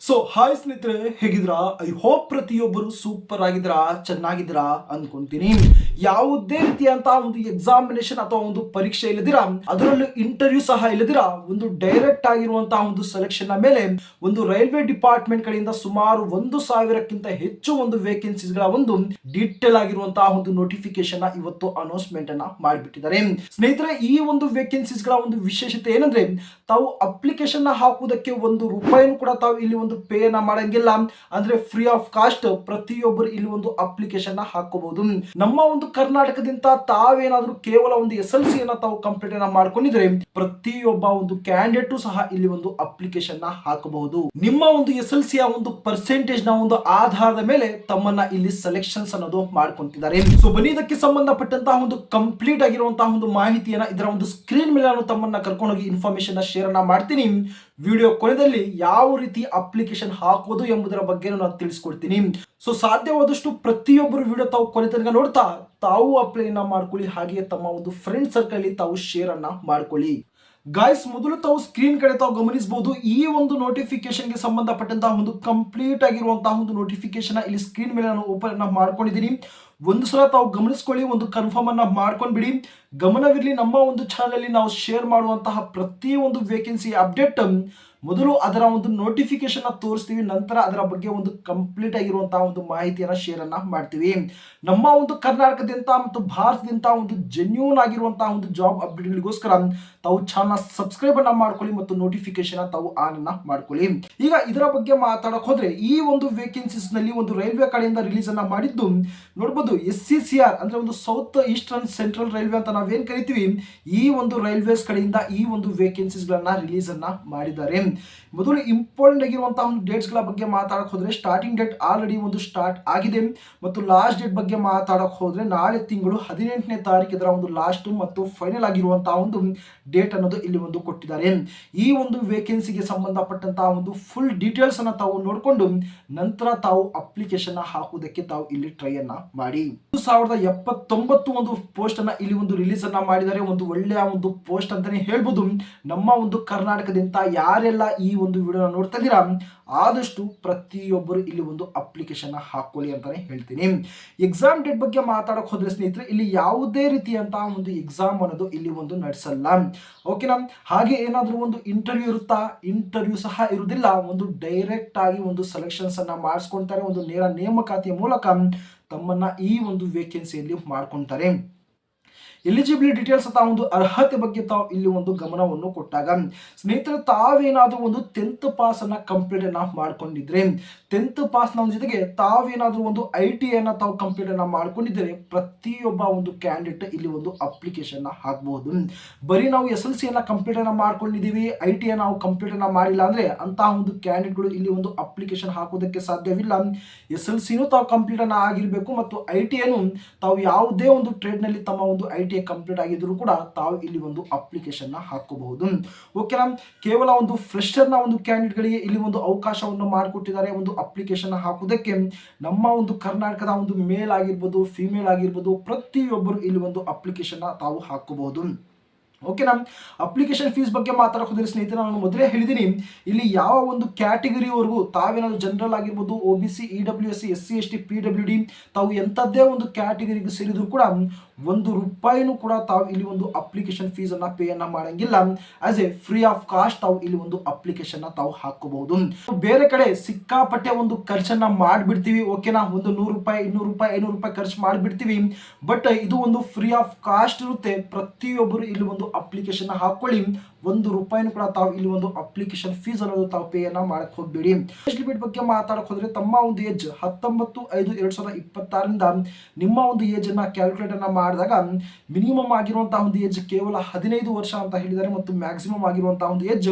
So hi ಸ್ನೇಹಿತರೆ, ಹೇಗಿದ್ರಾ? I hope ಪ್ರತಿಯೊಬ್ಬರು super ಆಗಿದ್ರಾ, ಚೆನ್ನಾಗಿದ್ರಾ ಅನ್ಕೊಂತೀನಿ. ಯಾವುದೇ ರೀತಿಯಂತಹ ಒಂದು ಎಕ್ಸಾಮಿನೇಷನ್ ಅಥವಾ ಒಂದು ಪರೀಕ್ಷೆ ಇಲ್ಲದಿರಾ, ಅದರಲ್ಲೂ ಇಂಟರ್ವ್ಯೂ ಸಹ ಇಲ್ಲದಿರಾ, ಒಂದು ಡೈರೆಕ್ಟ್ ಆಗಿರುವಂತಹ ಒಂದು ಸೆಲೆಕ್ಷನ್ ನ ಮೇಲೆ ಒಂದು ರೈಲ್ವೆ ಡಿಪಾರ್ಟ್ಮೆಂಟ್ ಕಡೆಯಿಂದ ಸುಮಾರು 1,000ಕ್ಕಿಂತ ಹೆಚ್ಚು ಒಂದು ವೇಕೆನ್ಸೀಸ್ ಗಳ ಒಂದು ಡೀಟೇಲ್ ಆಗಿರುವಂತಹ ಒಂದು ನೋಟಿಫಿಕೇಶನ್ ಇವತ್ತು ಅನೌನ್ಸ್ಮೆಂಟ್ ಅನ್ನ ಮಾಡಿಬಿಟ್ಟಿದ್ದಾರೆ. ಸ್ನೇಹಿತರೆ, ಈ ಒಂದು ವೇಕೆನ್ಸೀಸ್ ಗಳ ಒಂದು ವಿಶೇಷತೆ ಏನಂದ್ರೆ, ತಾವು ಅಪ್ಲಿಕೇಶನ್ ಹಾಕುವುದಕ್ಕೆ ₹1 ಕೂಡ ತಾವು ಇಲ್ಲಿ ಒಂದು ಪೇ ಅನ್ನ ಮಾಡಂಗಿಲ್ಲ. ಅಂದ್ರೆ ಫ್ರೀ ಆಫ್ ಕಾಸ್ಟ್ ಪ್ರತಿಯೊಬ್ಬರು ಇಲ್ಲಿ ಒಂದು ಅಪ್ಲಿಕೇಶನ್ ಹಾಕಬಹುದು. ನಮ್ಮ ಒಂದು ಕರ್ನಾಟಕದಿಂದ ತಾವೇನಾದ್ರೂ ಕೇವಲ ಒಂದು SLC ಅನ್ನ ತಾವು ಕಂಪ್ಲೀಟ್ ಅನ್ನ ಮಾಡ್ಕೊಂಡಿದ್ರೆ ಪ್ರತಿಯೊಬ್ಬ ಒಂದು ಕ್ಯಾಂಡಿಡೇಟ್ ಸಹ ಇಲ್ಲಿ ಒಂದು ಅಪ್ಲಿಕೇಶನ್ ಹಾಕಬಹುದು. ನಿಮ್ಮ ಒಂದು SLC ಯ ಒಂದು ಪರ್ಸೆಂಟೇಜ್ ನ ಒಂದು ಆಧಾರದ ಮೇಲೆ ತಮ್ಮನ್ನ ಇಲ್ಲಿ ಸೆಲೆಕ್ಷನ್ಸ್ ಅನ್ನೋದು ಮಾಡ್ಕೊಂತಿದ್ದಾರೆ. ಸೊ ಬನ್ನಿ, ಇದಕ್ಕೆ ಸಂಬಂಧಪಟ್ಟಂತಹ ಒಂದು ಕಂಪ್ಲೀಟ್ ಆಗಿರುವಂತಹ ಒಂದು ಮಾಹಿತಿಯನ್ನ ಇದರ ಒಂದು ಸ್ಕ್ರೀನ್ ಮೇಲೆ ನಾನು ತಮ್ಮನ್ನ ಕರ್ಕೊಂಡೋಗಿ ಇನ್ಫಾರ್ಮೇಶನ್ ಶೇರ್ ಅನ್ನ ಮಾಡ್ತೀನಿ. ವಿಡಿಯೋ ಕೊನೆಯಲ್ಲಿ ಯಾವ ರೀತಿ ಅಪ್ಲಿಕೇಶನ್ ಹಾಕೋದು ಎಂಬುದರ ಬಗ್ಗೆ ನಾನು ತಿಳಿಸ್ಕೊಡ್ತೀನಿ. ಸೊ ಸಾಧ್ಯವಾದಷ್ಟು ಪ್ರತಿಯೊಬ್ಬರು ವಿಡಿಯೋ ತಾವು ಕೊನೆ ತನಕ ನೋಡ್ತಾ ತಾವು ಅಪ್ಲೈ ಮಾಡ್ಕೊಳ್ಳಿ. ಹಾಗೆ ತಮ್ಮ ಒಂದು ಫ್ರೆಂಡ್ ಸರ್ಕಲ್ ಅಲ್ಲಿ ತಾವು ಶೇರ್ ಅನ್ನ ಮಾಡ್ಕೊಳ್ಳಿ. ಗಾಯ್ಸ್, ಮೊದಲು ತಾವು ಸ್ಕ್ರೀನ್ ಕಡೆ ತಾವು ಗಮನಿಸಬಹುದು. ಈ ಒಂದು ನೋಟಿಫಿಕೇಶನ್ ಗೆ ಸಂಬಂಧಪಟ್ಟಂತಹ ಒಂದು ಕಂಪ್ಲೀಟ್ ಆಗಿರುವಂತಹ ಒಂದು ನೋಟಿಫಿಕೇಶನ್ ಇಲ್ಲಿ ಸ್ಕ್ರೀನ್ ಮೇಲೆ ನಾನು ಓಪನ್ ಮಾಡ್ಕೊಂಡಿದ್ದೀನಿ. ಒಂದು ಸಲ ತಾವು ಗಮನಿಸ್ಕೊಳ್ಳಿ, ಒಂದು ಕನ್ಫರ್ಮ್ ಅನ್ನ ಮಾಡ್ಕೊಂಡ್ಬಿಡಿ. ಗಮನವಿರಲಿ, ನಮ್ಮ ಒಂದು ಚಾನಲ್ ಅಲ್ಲಿ ನಾವು ಶೇರ್ ಮಾಡುವಂತಹ ಪ್ರತಿ ಒಂದು ವೇಕೆನ್ಸಿ ಅಪ್ಡೇಟ್ ಮೊದಲು ಅದರ ಒಂದು ನೋಟಿಫಿಕೇಶನ್ ತೋರಿಸ್ತೀವಿ, ನಂತರ ಅದರ ಬಗ್ಗೆ ಒಂದು ಕಂಪ್ಲೀಟ್ ಆಗಿರುವಂತಹ ಒಂದು ಮಾಹಿತಿಯನ್ನ ಶೇರ್ ಅನ್ನ ಮಾಡ್ತೀವಿ. ನಮ್ಮ ಒಂದು ಕರ್ನಾಟಕದಿಂದ ಮತ್ತು ಭಾರತದಿಂದ ಒಂದು ಜೆನ್ಯೂನ್ ಆಗಿರುವಂತಹ ಒಂದು ಜಾಬ್ ಅಪ್ಡೇಟ್ಗಳಿಗೋಸ್ಕರ ತಾವು ಚಾನಲ್ ಸಬ್ಸ್ಕ್ರೈಬ್ ಅನ್ನ ಮಾಡ್ಕೊಳ್ಳಿ ಮತ್ತು ನೋಟಿಫಿಕೇಶನ್ ತಾವು ಆನ್ ಅನ್ನ ಮಾಡ್ಕೊಳ್ಳಿ. ಈಗ ಇದರ ಬಗ್ಗೆ ಮಾತಾಡಕ್ ಹೋದ್ರೆ, ಈ ಒಂದು ವೇಕೆನ್ಸೀಸ್ ನಲ್ಲಿ ಒಂದು ರೈಲ್ವೆ ಕಡೆಯಿಂದ ರಿಲೀಸ್ ಅನ್ನ ಮಾಡಿದ್ದು ನೋಡಬಹುದು. SCCR ಅಂದ್ರೆ ಒಂದು ಸೌತ್ ಈಸ್ಟರ್ನ್ ಸೆಂಟ್ರಲ್ ರೈಲ್ವೆ ಅಂತ ನಾವೇನ್ ಕರಿತೀವಿ, ಈ ಒಂದು ರೈಲ್ವೇಸ್ ಕಡೆಯಿಂದ ಈ ಒಂದು ವೇಕೆನ್ಸೀಸ್ ಗಳನ್ನ ರಿಲೀಸ್ ಅನ್ನ ಮಾಡಿದ್ದಾರೆ. ಮೊದಲು ಇಂಪಾರ್ಟೆಂಟ್ ಆಗಿರುವಂತಹ ಒಂದು ಡೇಟ್ಸ್ ಗಳ ಬಗ್ಗೆ ಮಾತಾಡಕ್ ಹೋದ್ರೆ, ಸ್ಟಾರ್ಟಿಂಗ್ ಡೇಟ್ ಆಲ್ರೆಡಿ ಒಂದು ಸ್ಟಾರ್ಟ್ ಆಗಿದೆ ಮತ್ತು ಲಾಸ್ಟ್ ಡೇಟ್ ಬಗ್ಗೆ ಮಾತಾಡಕ್ ಹೋದ್ರೆ ನಾಳೆ ತಿಂಗಳು 18ನೇ ತಾರೀಕು ಇದರ ಒಂದು ಲಾಸ್ಟ್ ಮತ್ತು ಫೈನಲ್ ಆಗಿರುವಂತಹ ಒಂದು ಡೇಟ್ ಅನ್ನೋದು ಇಲ್ಲಿ ಒಂದು ಕೊಟ್ಟಿದ್ದಾರೆ. ಈ ಒಂದು ವೇಕೆನ್ಸಿಗೆ ಸಂಬಂಧಪಟ್ಟಂತಹ ಒಂದು ಫುಲ್ ಡೀಟೇಲ್ಸ್ ಅನ್ನ ತಾವು ನೋಡಿಕೊಂಡು ನಂತರ ತಾವು ಅಪ್ಲಿಕೇಶನ್ ಹಾಕುವುದಕ್ಕೆ ತಾವು ಇಲ್ಲಿ ಟ್ರೈ ಅನ್ನ ಮಾಡಿ. 1079 ಒಂದು ಪೋಸ್ಟ್ ಅನ್ನ ಇಲ್ಲಿ ಒಂದು ರಿಲೀಸ್ ಅನ್ನ ಮಾಡಿದ್ದಾರೆ. ಒಂದು ಒಳ್ಳೆಯ ಒಂದು ಪೋಸ್ಟ್ ಅಂತಾನೆ ಹೇಳ್ಬೋದು. ನಮ್ಮ ಒಂದು ಕರ್ನಾಟಕದಿಂದ ಯಾರೆಲ್ಲ ಈ ಒಂದು ವಿಡಿಯೋ ನೋಡ್ತಾ ಇದ್ದೀರಾ, ಆದಷ್ಟು ಪ್ರತಿಯೊಬ್ಬರು ಇಲ್ಲಿ ಒಂದು ಅಪ್ಲಿಕೇಶನ್ ಹಾಕೊಳ್ಳಿ ಅಂತಾನೆ ಹೇಳ್ತೀನಿ. ಎಕ್ಸಾಮ್ ಡೇಟ್ ಬಗ್ಗೆ ಮಾತಾಡಕ್ ಹೋದ್ರೆ ಸ್ನೇಹಿತರೆ, ಇಲ್ಲಿ ಯಾವುದೇ ರೀತಿಯಂತಹ ಒಂದು ಎಕ್ಸಾಮ್ ಅನ್ನೋದು ಇಲ್ಲಿ ಒಂದು ನಡೆಸಲ್ಲ. ಓಕೆನಾ? ಹಾಗೆ ಏನಾದ್ರೂ ಒಂದು ಇಂಟರ್ವ್ಯೂ ಇರುತ್ತಾ? ಇಂಟರ್ವ್ಯೂ ಸಹ ಇರುವುದಿಲ್ಲ. ಒಂದು ಡೈರೆಕ್ಟ್ ಆಗಿ ಒಂದು ಸೆಲೆಕ್ಷನ್ಸ್ ಅನ್ನ ಮಾಡಿಸ್ಕೊಂತಾರೆ. ಒಂದು ನೇರ ನೇಮಕಾತಿಯ ಮೂಲಕ ತಮ್ಮನ್ನ ಈ ಒಂದು ವೇಕೆನ್ಸಿಯಲ್ಲಿ ಮಾಡ್ಕೊಂತಾರೆ. ಎಲಿಜಿಬಿಲಿಟಿ ಡೀಟೇಲ್ಸ್ ಅಥವಾ ಒಂದು ಅರ್ಹತೆ ಬಗ್ಗೆ ತಾವು ಇಲ್ಲಿ ಒಂದು ಗಮನವನ್ನು ಕೊಟ್ಟಾಗ, ಸ್ನೇಹಿತರೆ, ತಾವೇನಾದ್ರೂ ಒಂದು 10th ಪಾಸ್ ಅನ್ನ ಕಂಪ್ಲೀಟ್ ಅನ್ನ ಮಾಡ್ಕೊಂಡಿದ್ರೆ, 10th ಪಾಸ್ ನ ಜೊತೆಗೆ ತಾವೇನಾದ್ರೂ ಒಂದು ITI ಅನ್ನ ತಾವು ಕಂಪ್ಲೀಟ್ ಅನ್ನ ಮಾಡ್ಕೊಂಡಿದ್ರೆ ಪ್ರತಿಯೊಬ್ಬ ಒಂದು ಕ್ಯಾಂಡಿಡೇಟ್ ಇಲ್ಲಿ ಒಂದು ಅಪ್ಲಿಕೇಶನ್ ಹಾಕಬಹುದು. ಬರೀ ನಾವು SLC ಅನ್ನ ಕಂಪ್ಲೀಟ್ ಅನ್ನ ಮಾಡ್ಕೊಂಡಿದೀವಿ, ITI ನಾವು ಕಂಪ್ಲೀಟ್ ಅನ್ನ ಮಾಡಿಲ್ಲ ಅಂದ್ರೆ ಅಂತಹ ಒಂದು ಕ್ಯಾಂಡಿಡೇಟ್ಗಳು ಇಲ್ಲಿ ಒಂದು ಅಪ್ಲಿಕೇಶನ್ ಹಾಕೋದಕ್ಕೆ ಸಾಧ್ಯವಿಲ್ಲ. SLCನೂ ತಾವು ಕಂಪ್ಲೀಟ್ ಅನ್ನ ಆಗಿರ್ಬೇಕು ಮತ್ತು ITIನೂ ತಾವು ಯಾವುದೇ ಒಂದು ಟ್ರೇಡ್ ನಲ್ಲಿ ತಮ್ಮ ಒಂದು ITI ಕಂಪ್ಲೀಟ್ ಆಗಿದ್ರು ಕೂಡ ತಾವು ಇಲ್ಲಿ ಒಂದು ಅಪ್ಲಿಕೇಶನ್ ಹಾಕಬಹುದು. ಓಕೆನಾ? ಕೇವಲ ಒಂದು ಫ್ರೆಶರ್ ನ ಒಂದು ಕ್ಯಾಂಡಿಡೇಟ್ ಗಳಿಗೆ ಇಲ್ಲಿ ಒಂದು ಅವಕಾಶವನ್ನು ಮಾಡಿಕೊಟ್ಟಿದ್ದಾರೆ ಒಂದು ಅಪ್ಲಿಕೇಶನ್ ಹಾಕುವುದಕ್ಕೆ. ನಮ್ಮ ಒಂದು ಕರ್ನಾಟಕದ ಒಂದು ಮೇಲ್ ಆಗಿರ್ಬೋದು, ಫಿಮೇಲ್ ಆಗಿರ್ಬೋದು, ಪ್ರತಿಯೊಬ್ಬರು ಇಲ್ಲಿ ಒಂದು ಅಪ್ಲಿಕೇಶನ್ ತಾವು ಹಾಕಬಹುದು. ಓಕೆನಾ? ಅಪ್ಲಿಕೇಶನ್ ಫೀಸ್ ಬಗ್ಗೆ ಮಾತಾಡಕ್ ಹೋದ್ರೆ ಸ್ನೇಹಿತರೆ, ನಾನು ಮೊದಲೇ ಹೇಳಿದ್ದೀನಿ, ಇಲ್ಲಿ ಯಾವ ಒಂದು ಕ್ಯಾಟಗರಿವರೆಗೂ ತಾವೇನಾದ್ರು ಜನರಲ್ ಆಗಿರ್ಬೋದು, OBC, EWS, SC, ST, PWD ತಾವು ಎಂಥದ್ದೇ ಒಂದು ಕ್ಯಾಟಗರಿಗೆ ಸೇರಿದ್ರು ಕೂಡ ₹1 ಕೂಡ ತಾವು ಇಲ್ಲಿ ಒಂದು ಅಪ್ಲಿಕೇಶನ್ ಫೀಸ್ ಅನ್ನ ಪೇ ಅನ್ನ ಮಾಡಂಗಿಲ್ಲ. As A free of cost ತಾವು ಇಲ್ಲಿ ಒಂದು ಅಪ್ಲಿಕೇಶನ್ ತಾವು ಹಾಕಬಹುದು. ಬೇರೆ ಕಡೆ ಸಿಕ್ಕಾಪಟ್ಟೆ ಒಂದು ಖರ್ಚನ್ನ ಮಾಡ್ಬಿಡ್ತೀವಿ. ಓಕೆನಾ? ಒಂದು ₹100, ₹200, ₹500 ಖರ್ಚು ಮಾಡ್ಬಿಡ್ತೀವಿ. ಬಟ್ ಇದು ಒಂದು ಫ್ರೀ ಆಫ್ ಕಾಸ್ಟ್ ಇರುತ್ತೆ. ಪ್ರತಿಯೊಬ್ಬರು ಇಲ್ಲಿ ಒಂದು ಅಪ್ಲಿಕೇಶನ್ ಹಾಕೊಳ್ಳಿ. ₹1 ಕೂಡ ತಾವು ಇಲ್ಲಿ ಒಂದು ಅಪ್ಲಿಕೇಶನ್ ಫೀಸ್ ಅನ್ನೋದು ತಾವು ಪೇ ಅನ್ನ ಮಾಡಕ್ ಹೋಗ್ಬೇಡಿ. ಏಜ್ ಲಿಮಿಟ್ ಬಗ್ಗೆ ಮಾತಾಡಕ್ ಹೋದ್ರೆ, ತಮ್ಮ ಒಂದು ಏಜ್ 19/5/2026 ನಿಮ್ಮ ಒಂದು ಏಜ್ ಅನ್ನ ಕ್ಯಾಲ್ಕುಲೇಟ್ ಅನ್ನ ಮಾಡಿದಾಗ ಮಿನಿಮಮ್ ಆಗಿರುವಂತಹ ಒಂದು ಏಜ್ ಕೇವಲ 15 ವರ್ಷ ಅಂತ ಹೇಳಿದ್ದಾರೆ ಮತ್ತು ಮ್ಯಾಕ್ಸಿಮಮ್ ಆಗಿರುವಂತಹ ಒಂದು ಏಜ್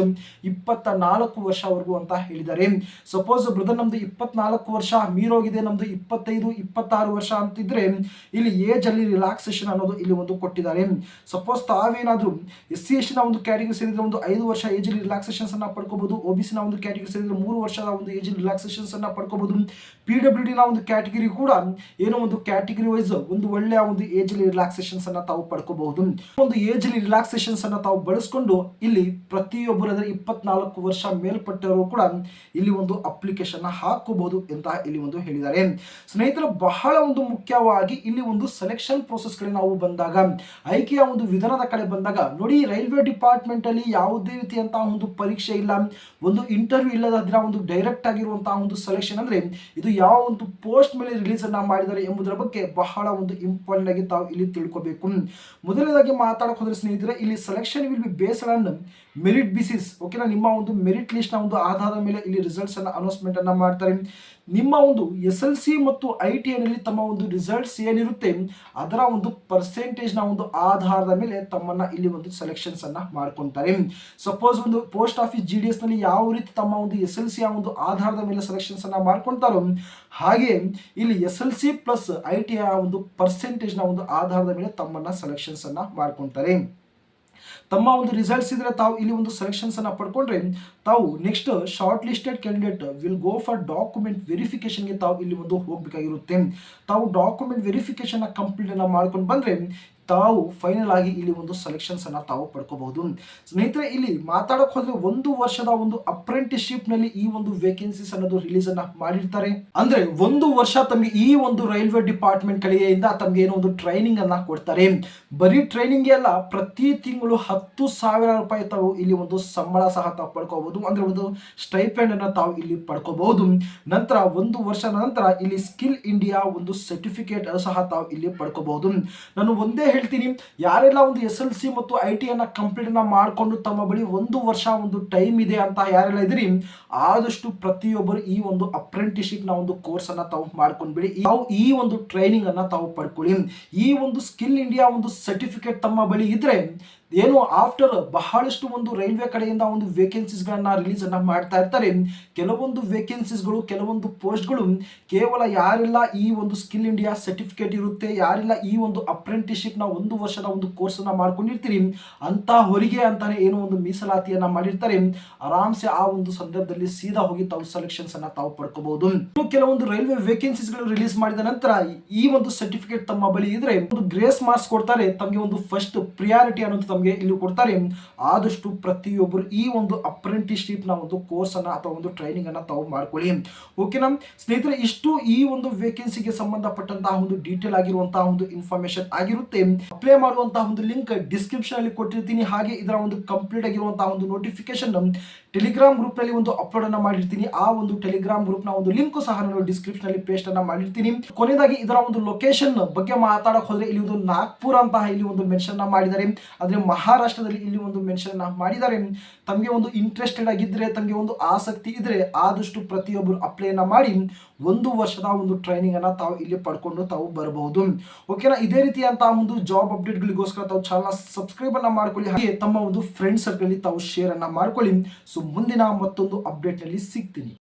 24 ವರ್ಷವರೆಗೂ ಅಂತ ಹೇಳಿದ್ದಾರೆ. ಸಪೋಸ್ ಬ್ರದರ್ ನಮ್ದು 24 ವರ್ಷ ಮೀರೋಗಿದೆ, ನಮ್ದು 25, 26 ವರ್ಷ ಅಂತಿದ್ರೆ ಇಲ್ಲಿ ಏಜ್ ಅಲ್ಲಿ ರಿಲ್ಯಾಕ್ಸೇಷನ್ ಅನ್ನೋದು ಇಲ್ಲಿ ಒಂದು ಕೊಟ್ಟಿದ್ದಾರೆ. ಸಪೋಸ್ ತಾವೇನಾದ್ರೂ SC ST ನ ಒಂದು ಕ್ಯಾಟಗರಿ ಸೇರಿದ್ರೆ ಒಂದು 5 ವರ್ಷ ಏಜ್ ರಿಲ್ಯಾಕ್ಸೇಷನ್ಸ್ ಅನ್ನ ಪಡ್ಕೋಬಹುದು. OBC ನ ಒಂದು ಕ್ಯಾಟಗರಿ ಸೇರಿದ್ರೆ 3 ವರ್ಷದ ಒಂದು ಏಜ್ ರಿಲ್ಯಾಕ್ಸೇಷನ್ಸ್ ಅನ್ನ ಪಡ್ಕೋಬಹುದು. PWD ನ ಒಂದು ಕ್ಯಾಟಗರಿ ಕೂಡ ಏನೋ ಒಂದು ಕ್ಯಾಟಗರಿ ವೈಸ್ ಒಂದು ಒಳ್ಳೆಯ ಒಂದು ಏಜ್ ರಿಲ್ಯಾಕ್ಸೇಷನ್ಸ್ ಅನ್ನ ತಾವು ಪಡ್ಕೋಬಹುದು. ಒಂದು ಏಜ್ ರಿಲ್ಯಾಕ್ಸೇಷನ್ಸ್ ಅನ್ನ ತಾವು ಬಳಸಿಕೊಂಡು ಇಲ್ಲಿ ಪ್ರತಿಯೊಬ್ಬರು 24 ವರ್ಷ ಮೇಲ್ಪಟ್ಟವರು ಕೂಡ ಇಲ್ಲಿ ಒಂದು ಅಪ್ಲಿಕೇಶನ್ ಹಾಕಬಹುದು ಅಂತ ಇಲ್ಲಿ ಒಂದು ಹೇಳಿದ್ದಾರೆ. ಸ್ನೇಹಿತರೆ, ಬಹಳ ಒಂದು ಮುಖ್ಯವಾಗಿ ಇಲ್ಲಿ ಒಂದು ಸೆಲೆಕ್ಷನ್ ಪ್ರೋಸೆಸ್ ಕಡೆ ನಾವು ಬಂದಾಗ, ಆಯ್ಕೆಯ ಒಂದು ವಿಧಾನದ ಕಡೆ ಬಂದಾಗ ನೋಡಿ, ರೈಲ್ವೆ ಡಿಪಾರ್ಟ್ಮೆಂಟ್ ಅಲ್ಲಿ ಯಾವುದೇ ರೀತಿಯಂತಹ ಒಂದು ಪರೀಕ್ಷೆ ಇಲ್ಲ, ಒಂದು ಇಂಟರ್ವ್ಯೂ ಇಲ್ಲದ ದಿನ ಒಂದು ಡೈರೆಕ್ಟ್ ಆಗಿರುವಂತಹ ಒಂದು ಸೆಲೆಕ್ಷನ್. ಅಂದ್ರೆ ಇದು ಯಾವ ಒಂದು ಪೋಸ್ಟ್ ಮೇಲೆ ರಿಲೀಸ್ ಅನ್ನ ಮಾಡಿದ್ದಾರೆ ಎಂಬುದರ ಬಗ್ಗೆ ಬಹಳ ಒಂದು ಇಂಪಾರ್ಟೆಂಟ್ ಆಗಿ ತಾವು ಇಲ್ಲಿ ತಿಳ್ಕೋಬೇಕು. ಮೊದಲನೇದಾಗಿ ಮಾತಾಡಕ್ ಹೋದ್ರೆ ಸ್ನೇಹಿತರೆ, ಇಲ್ಲಿ selection will be based on merit basis. ಓಕೆನಾ, ನಿಮ್ಮ ಒಂದು ಮೆರಿಟ್ ಲಿಸ್ಟ್ ನ ಒಂದು ಆಧಾರದ ಮೇಲೆ ಇಲ್ಲಿ ರಿಸಲ್ಟ್ಸ್ ಅನ್ನ ಅನೌನ್ಸ್ಮೆಂಟ್ ಅನ್ನ ಮಾಡ್ತಾರೆ. ನಿಮ್ಮ ಒಂದು SLC ಮತ್ತು ITI ನಲ್ಲಿ ತಮ್ಮ ಒಂದು ರಿಸಲ್ಟ್ಸ್ ಏನಿರುತ್ತೆ ಅದರ ಒಂದು ಪರ್ಸೆಂಟೇಜ್ ನ ಒಂದು ಆಧಾರದ ಮೇಲೆ ತಮ್ಮನ್ನ ಇಲ್ಲಿ ಒಂದು ಸೆಲೆಕ್ಷನ್ಸ್ ಅನ್ನ ಮಾಡ್ಕೊಂತಾರೆ. ಸಪೋಸ್ ಒಂದು ಪೋಸ್ಟ್ ಆಫೀಸ್ GDS ನಲ್ಲಿ ಯಾವ ರೀತಿ ತಮ್ಮ ಒಂದು SLC ಒಂದು ಆಧಾರದ ಮೇಲೆ ಸೆಲೆಕ್ಷನ್ಸ್ ಅನ್ನ ಮಾಡ್ಕೊಂತಾರೋ, ಹಾಗೆ ಇಲ್ಲಿ SLC ಪ್ಲಸ್ ITI ಒಂದು ಪರ್ಸೆಂಟೇಜ್ ನ ಒಂದು ಆಧಾರದ ಮೇಲೆ ತಮ್ಮನ್ನ ಸೆಲೆಕ್ಷನ್ಸ್ ಅನ್ನ ಮಾಡ್ಕೊಂತಾರೆ. ತಮ್ಮ ಒಂದು ರಿಸಲ್ಟ್ಸ್ ಇದ್ರೆ ತಾವು ಇಲ್ಲಿ ಒಂದು ಸೆಲೆಕ್ಷನ್ಸ್ ಅನ್ನ ಪಡ್ಕೊಂಡ್ರೆ ತಾವು next short listed candidate will go for document verification ಗೆ ತಾವು ಇಲ್ಲಿ ಒಂದು ಹೋಗಬೇಕಾಗಿರುತ್ತೆ. ತಾವು ಡಾಕ್ಯುಮೆಂಟ್ ವೆರಿಫಿಕೇಶನ್ ಕಂಪ್ಲೀಟ್ ಅನ್ನ ಮಾಡ್ಕೊಂಡು ಬಂದ್ರೆ ತಾವು ಫೈನಲ್ ಆಗಿ ಇಲ್ಲಿ ಒಂದು ಸೆಲೆಕ್ಷನ್ಸ್ ಅನ್ನ ತಾವು ಪಡ್ಕೋಬಹುದು. ಸ್ನೇಹಿತರೆ, ಇಲ್ಲಿ ಮಾತಾಡಕ್ ಹೋದ್ರೆ 1 ವರ್ಷದ ಒಂದು ಅಪ್ರೆಂಟಿಸ್ಶಿಪ್ ನಲ್ಲಿ ಈ ಒಂದು ವೇಕೆನ್ಸೀಸ್ ಅನ್ನೋದು ರಿಲೀಸ್ ಅನ್ನ ಮಾಡಿರ್ತಾರೆ. ಅಂದ್ರೆ 1 ವರ್ಷ ತಮಗೆ ಈ ಒಂದು ರೈಲ್ವೆ ಡಿಪಾರ್ಟ್ಮೆಂಟ್ ಕಡೆಯಿಂದ ತಮಗೆ ಏನೋ ಒಂದು ಟ್ರೈನಿಂಗ್ ಅನ್ನ ಕೊಡ್ತಾರೆ. ಬರೀ ಟ್ರೈನಿಂಗ್ ಎಲ್ಲ ಪ್ರತಿ ತಿಂಗಳು 10,000 ರೂಪಾಯಿ ತಾವು ಇಲ್ಲಿ ಒಂದು ಸಂಬಳ ಸಹ ತಾವು ಪಡ್ಕೋಬಹುದು. ಅಂದ್ರೆ ಒಂದು ಸ್ಟೈಪೆಂಡ್ ಅನ್ನ ತಾವು ಇಲ್ಲಿ ಪಡ್ಕೋಬಹುದು. ನಂತರ 1 ವರ್ಷದ ನಂತರ ಇಲ್ಲಿ ಸ್ಕಿಲ್ ಇಂಡಿಯಾ ಒಂದು ಸರ್ಟಿಫಿಕೇಟ್ ಸಹ ತಾವು ಇಲ್ಲಿ ಪಡ್ಕೋಬಹುದು. ನಾನು ಒಂದೇ ಹೇಳ್ತೀನಿ, ಯಾರೆಲ್ಲ ಒಂದು SLC ಮತ್ತು ITI ಅನ್ನ ಕಂಪ್ಲೀಟ್ ಅನ್ನ ಮಾಡಿಕೊಂಡು ತಮ್ಮ ಬಳಿ 1 ವರ್ಷ ಒಂದು ಟೈಮ್ ಇದೆ ಅಂತ ಯಾರೆಲ್ಲ ಇದ್ರಿ, ಆದಷ್ಟು ಪ್ರತಿಯೊಬ್ಬರು ಈ ಒಂದು ಅಪ್ರೆಂಟಿಸ್ಶಿಪ್ ನ ಒಂದು ಕೋರ್ಸ್ ಅನ್ನ ತಾವು ಮಾಡ್ಕೊಂಡ್ಬಿಡಿ. ತಾವು ಈ ಒಂದು ಟ್ರೈನಿಂಗ್ ಅನ್ನ ತಾವು ಪಡ್ಕೊಳ್ಳಿ. ಈ ಒಂದು ಸ್ಕಿಲ್ ಇಂಡಿಯಾ ಒಂದು ಸರ್ಟಿಫಿಕೇಟ್ ತಮ್ಮ ಬಳಿ ಇದ್ರೆ ಏನು ಆಫ್ಟರ್ ಬಹಳಷ್ಟು ಒಂದು ರೈಲ್ವೆ ಕಡೆಯಿಂದ ಒಂದು ವೇಕೆನ್ಸೀಸ್ ಗಳನ್ನ ರಿಲೀಸ್ ಅನ್ನ ಮಾಡ್ತಾ ಇರ್ತಾರೆ. ಕೆಲವೊಂದು ವೇಕೆನ್ಸೀಸ್ಗಳು, ಕೆಲವೊಂದು ಪೋಸ್ಟ್ಗಳು ಕೇವಲ ಯಾರೆಲ್ಲ ಈ ಒಂದು ಸ್ಕಿಲ್ ಇಂಡಿಯಾ ಸರ್ಟಿಫಿಕೇಟ್ ಇರುತ್ತೆ, ಯಾರೆಲ್ಲ ಈ ಒಂದು ಅಪ್ರೆಂಟಿಸ್ಶಿಪ್ ನ 1 ವರ್ಷದ ಒಂದು ಕೋರ್ಸ್ ಅನ್ನ ಮಾಡ್ಕೊಂಡಿರ್ತೀರಿ ಅಂತ ಹೊರಿಗೆ ಅಂತಾನೆ ಏನೋ ಒಂದು ಮೀಸಲಾತಿಯನ್ನ ಮಾಡಿರ್ತಾರೆ. ಆರಾಮ್ಸೆ ಆ ಒಂದು ಸಂದರ್ಭದಲ್ಲಿ ಸೀದಾ ಹೋಗಿ ತಾವು ಸೆಲೆಕ್ಷನ್ಸ್ ಅನ್ನ ತಾವು ಪಡ್ಕೋಬಹುದು. ಕೆಲವೊಂದು ರೈಲ್ವೆ ವೇಕೆನ್ಸೀಸ್ ಗಳು ರಿಲೀಸ್ ಮಾಡಿದ ನಂತರ ಈ ಒಂದು ಸರ್ಟಿಫಿಕೇಟ್ ತಮ್ಮ ಬಳಿ ಇದ್ರೆ ಒಂದು ಗ್ರೇಸ್ ಮಾರ್ಕ್ಸ್ ಕೊಡ್ತಾರೆ. ತಮಗೆ ಒಂದು ಫಸ್ಟ್ ಪ್ರಿಯಾರಿಟಿ ಅನ್ನೋದು ಇಲ್ಲಿ ಕೊಡ್ತಾರೆ. ಆದಷ್ಟು ಪ್ರತಿಯೊಬ್ಬರು ಈ ಒಂದು ಅಪ್ರೆಂಟಿಸ್ಶಿಪ್ ನ ಒಂದು ಕೋರ್ಸ್ ಅನ್ನ ಅಥವಾ ಒಂದು ಟ್ರೈನಿಂಗ್ ಅನ್ನ ತಾವು ಮಾಡ್ಕೊಳ್ಳಿ. ಓಕೆನಾ ಸ್ನೇಹಿತರೆ, ಇಷ್ಟು ಈ ಒಂದು ವೇಕೆನ್ಸಿಗೆ ಸಂಬಂಧಪಟ್ಟಂತಹ ಒಂದು ಡೀಟೇಲ್ ಆಗಿರುವಂತಹ ಒಂದು ಇನ್ಫಾರ್ಮೇಶನ್ ಆಗಿರುತ್ತೆ. ಅಪ್ಲೈ ಮಾಡುವಂತಹ ಒಂದು ಲಿಂಕ್ ಡಿಸ್ಕ್ರಿಪ್ಷನ್ ಅಲ್ಲಿ ಕೊಟ್ಟಿರ್ತೀನಿ. ಹಾಗೆ ಇದರ ಒಂದು ಕಂಪ್ಲೀಟ್ ಆಗಿರುವಂತಹ ಒಂದು ನೋಟಿಫಿಕೇಶನ್ ಟೆಲಿಗ್ರಾಮ್ ಗ್ರೂಪ್ ನಲ್ಲಿ ಒಂದು ಅಪ್ಲೋಡ್ ಅನ್ನ ಮಾಡಿರ್ತೀನಿ. ಆ ಒಂದು ಟೆಲಿಗ್ರಾಮ್ ಗ್ರೂಪ್ ನ ಒಂದು ಲಿಂಕ್ ಸಹ ನಾನು ಡಿಸ್ಕ್ರಿಪ್ಷನ್ ಅಲ್ಲಿ ಪೇಸ್ಟ್ ಅನ್ನ ಮಾಡಿರ್ತೀನಿ. ಕೊನೆಯದಾಗಿ ಇದರ ಒಂದು ಲೊಕೇಶನ್ ಬಗ್ಗೆ ಮಾತಾಡಕ್ ಹೋದ್ರೆ ಇಲ್ಲಿ ಒಂದು ನಾಗ್ಪುರ್ ಅಂತ ಇಲ್ಲಿ ಒಂದು ಮೆನ್ಷನ್ ಮಾಡಿದ್ದಾರೆ. ಆದ್ರೆ ಮಹಾರಾಷ್ಟ್ರದಲ್ಲಿ ಇಲ್ಲಿ ಒಂದು ಮೆನ್ಷನ್ ಮಾಡಿದ್ದಾರೆ. ತಮಗೆ ಒಂದು ಇಂಟ್ರೆಸ್ಟೆಡ್ ಆಗಿದ್ರೆ, ತಮಗೆ ಒಂದು ಆಸಕ್ತಿ ಇದ್ರೆ ಆದಷ್ಟು ಪ್ರತಿಯೊಬ್ಬರು ಅಪ್ಲೈ ಮಾಡಿ 1 ವರ್ಷದ ಒಂದು ಟ್ರೈನಿಂಗ್ ಅನ್ನ ತಾವು ಇಲ್ಲಿ ಪಡ್ಕೊಂಡು ತಾವು ಬರಬಹುದು. ಓಕೆನಾ, ಇದೇ ರೀತಿಯಂತಹ ಒಂದು ಜಾಬ್ ಅಪ್ಡೇಟ್ ಗಳಿಗೋಸ್ಕರ ತಾವು ಚಾನಲ್ ಸಬ್ಸ್ಕ್ರೈಬ್ ಅನ್ನ ಮಾಡ್ಕೊಳ್ಳಿ. ಹಾಗೆ ತಮ್ಮ ಒಂದು ಫ್ರೆಂಡ್ಸ್ ಸರ್ಕಲ್ ತಾವು ಶೇರ್ ಅನ್ನ ಮಾಡ್ಕೊಳ್ಳಿ. ಸೊ ಮುಂದಿನ ಮತ್ತೊಂದು ಅಪ್ಡೇಟ್ ನಲ್ಲಿ ಸಿಗ್ತೀನಿ.